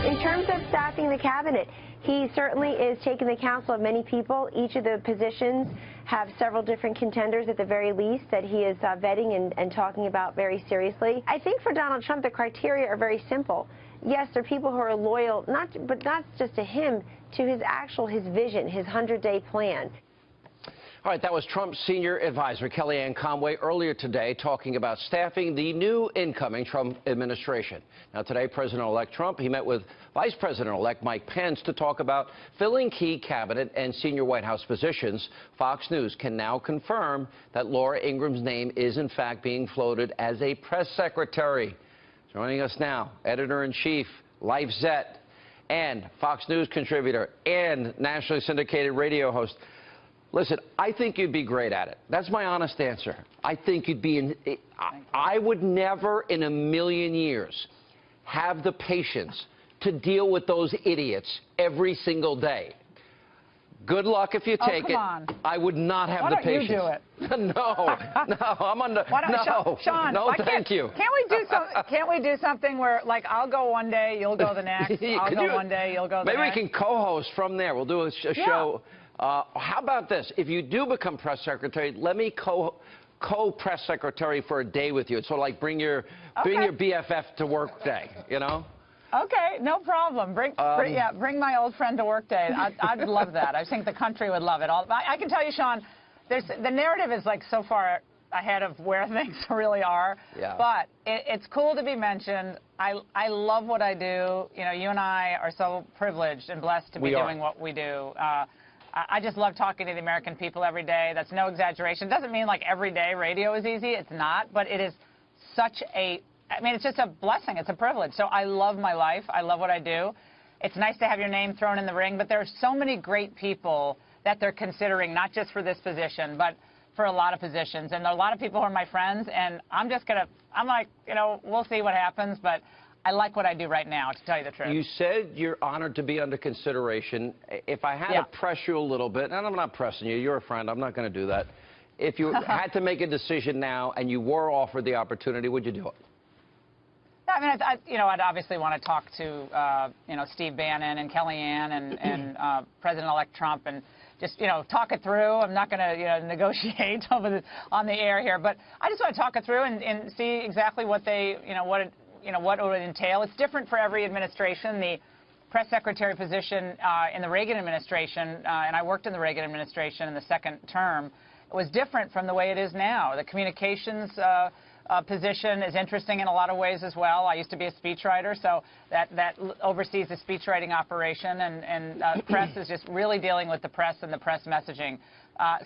In terms of staffing the cabinet, he certainly is taking the counsel of many people. Each of the positions have several different contenders at the very least that he is vetting and talking about very seriously. I think for Donald Trump, the criteria are very simple. Yes, there are people who are loyal, but not just to him, to his vision, his 100-day plan. All right, that was Trump's senior advisor, Kellyanne Conway, earlier today talking about staffing the new incoming Trump administration. Now, today, President-elect Trump, he met with Vice President-elect Mike Pence to talk about filling key cabinet and senior White House positions. Fox News can now confirm that Laura Ingraham's name is, in fact, being floated as a press secretary. Joining us now, editor-in-chief, Life Zet, and Fox News contributor and nationally syndicated radio host. Listen, I think you'd be great at it. That's my honest answer. I think you'd be I would never in a million years have the patience to deal with those idiots every single day. Good luck if you take it. On. I would not have the patience. Why don't you do it? No, I'm under. No, Sean, no, thank you. Can't we do something where, like, I'll go one day, you'll go the next. I'll go one day, you'll go the next. Maybe we can co-host from there. We'll do a show. How about this? If you do become press secretary, let me co-press secretary for a day with you. It's sort of like bring your BFF to work day, you know? Okay, no problem. Bring my old friend to work day. I'd love that. I think the country would love it. I can tell you, Sean, the narrative is like so far ahead of where things really are. Yeah. But it's cool to be mentioned. I love what I do. You know, you and I are so privileged and blessed to be doing what we do. I just love talking to the American people every day. That's no exaggeration. It doesn't mean like every day radio is easy. It's not. But it is such a, I mean, it's just a blessing. It's a privilege. So I love my life. I love what I do. It's nice to have your name thrown in the ring. But there are so many great people that they're considering, not just for this position, but for a lot of positions. And there are a lot of people who are my friends. And I'm like, you know, we'll see what happens. But I like what I do right now, to tell you the truth. You said you're honored to be under consideration. If I had to press you a little bit, and I'm not pressing you, you're a friend, I'm not going to do that. If you had to make a decision now and you were offered the opportunity, would you do it? I mean, I'd obviously want to talk to, Steve Bannon and Kellyanne and President-elect Trump and just, talk it through. I'm not going to, negotiate on the air here, but I just want to talk it through and see exactly what they, what it would entail. It's different for every administration. The press secretary position in the Reagan administration, and I worked in the Reagan administration in the second term, was different from the way it is now. The communications position is interesting in a lot of ways as well. I used to be a speechwriter, so that oversees the speechwriting operation, and press is just really dealing with the press and the press messaging.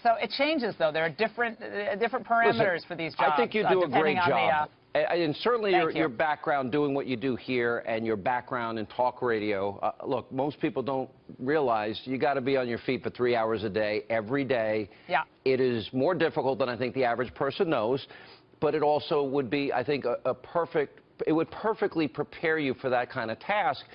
So it changes, though. There are different parameters for these jobs. I think you do a great job. And certainly your background doing what you do here and your background in talk radio, look, most people don't realize you got to be on your feet for 3 hours a day, every day. Yeah. It is more difficult than I think the average person knows, but it also would be, I think, it would perfectly prepare you for that kind of task.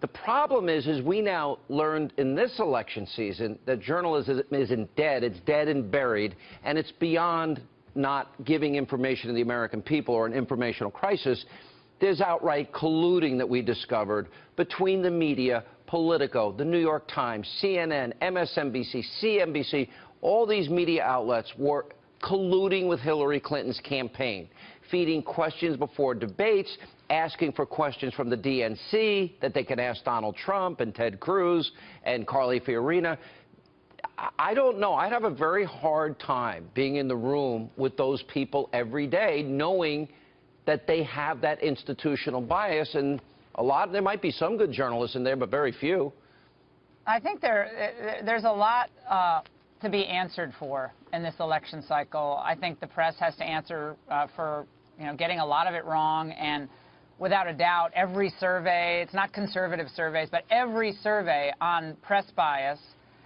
The problem is we now learned in this election season that journalism isn't dead. It's dead and buried, and it's beyond not giving information to the American people or an informational crisis. There's outright colluding that we discovered between the media, Politico, the New York Times, CNN, MSNBC, CNBC. All these media outlets were colluding with Hillary Clinton's campaign, feeding questions before debates, asking for questions from the DNC that they can ask Donald Trump and Ted Cruz and Carly Fiorina. I don't know. I'd have a very hard time being in the room with those people every day, knowing that they have that institutional bias. And there might be some good journalists in there, but very few. I think there's a lot to be answered for in this election cycle. I think the press has to answer for getting a lot of it wrong. And without a doubt, every survey, it's not conservative surveys, but every survey on press bias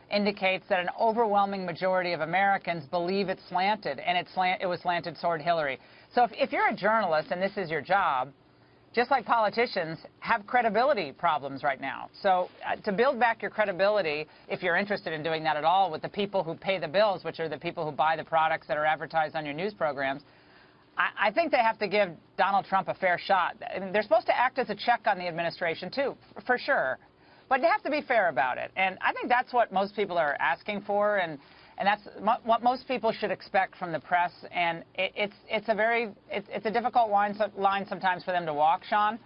indicates that an overwhelming majority of Americans believe it's slanted, and it was slanted toward Hillary. So if you're a journalist and this is your job, just like politicians have credibility problems right now. So to build back your credibility, if you're interested in doing that at all with the people who pay the bills, which are the people who buy the products that are advertised on your news programs, I think they have to give Donald Trump a fair shot. I mean, they're supposed to act as a check on the administration, too, for sure. But they have to be fair about it. And I think that's what most people are asking for, and that's what most people should expect from the press. And it's a difficult line sometimes for them to walk, Sean.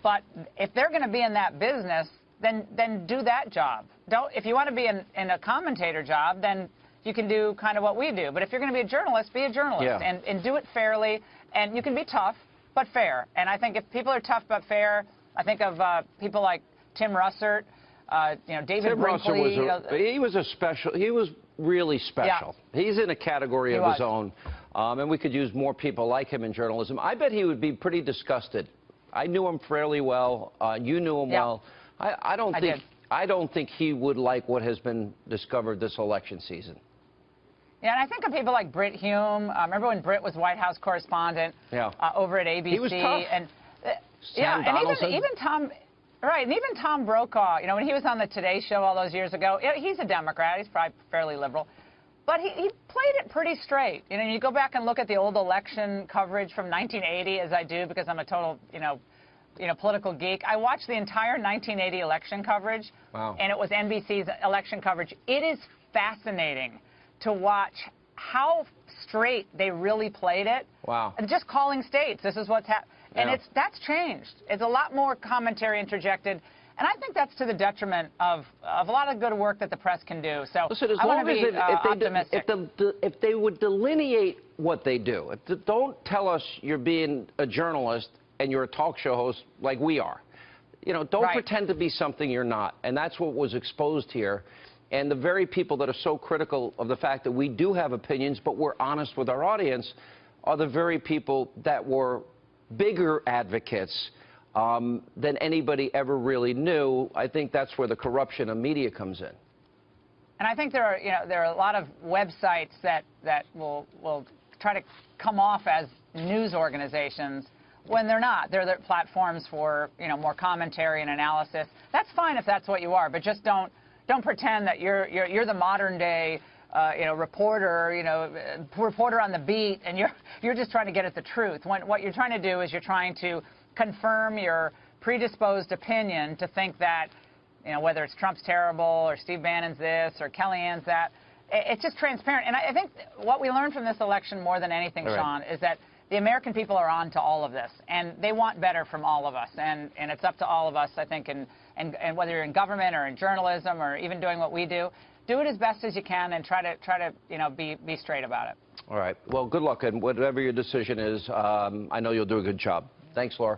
But if they're going to be in that business, then do that job. If you want to be in a commentator job, then you can do kind of what we do. But if you're going to be a journalist, be a journalist, yeah, and do it fairly. And you can be tough, but fair. And I think if people are tough but fair, I think of people like Tim Russert, David Tim Brinkley. He was really special. Yeah. He's in a category of his own, and we could use more people like him in journalism. I bet he would be pretty disgusted. I knew him fairly well. You knew him well. I don't think he would like what has been discovered this election season. Yeah, and I think of people like Brit Hume. Remember when Brit was White House correspondent over at ABC? He was tough. And even Tom. Right, and even Tom Brokaw, when he was on the Today Show all those years ago, he's a Democrat. He's probably fairly liberal. But he played it pretty straight. You go back and look at the old election coverage from 1980, as I do, because I'm a total, political geek. I watched the entire 1980 election coverage, and it was NBC's election coverage. It is fascinating to watch how straight they really played it. Wow. And just calling states, this is what's happening. And that's changed. It's a lot more commentary interjected. And I think that's to the detriment of a lot of good work that the press can do. So listen, as I long want to be optimistic. If they would delineate what they do, don't tell us you're being a journalist and you're a talk show host like we are. Don't pretend to be something you're not. And that's what was exposed here. And the very people that are so critical of the fact that we do have opinions, but we're honest with our audience, are the very people that were bigger advocates than anybody ever really knew. I think that's where the corruption of media comes in. And I think there are a lot of websites that will try to come off as news organizations when they're not. They're platforms for more commentary and analysis. That's fine if that's what you are, but just don't pretend that you're the modern day reporter on the beat, and you're just trying to get at the truth. When what you're trying to do is you're trying to confirm your predisposed opinion to think that, whether it's Trump's terrible or Steve Bannon's this or Kellyanne's that, it's just transparent. And I think what we learned from this election more than anything, Sean, is that the American people are on to all of this, and they want better from all of us. And it's up to all of us, I think, and whether you're in government or in journalism or even doing what we do it as best as you can and try to be straight about it. All right. Well, good luck, and whatever your decision is, I know you'll do a good job. Thanks, Laura.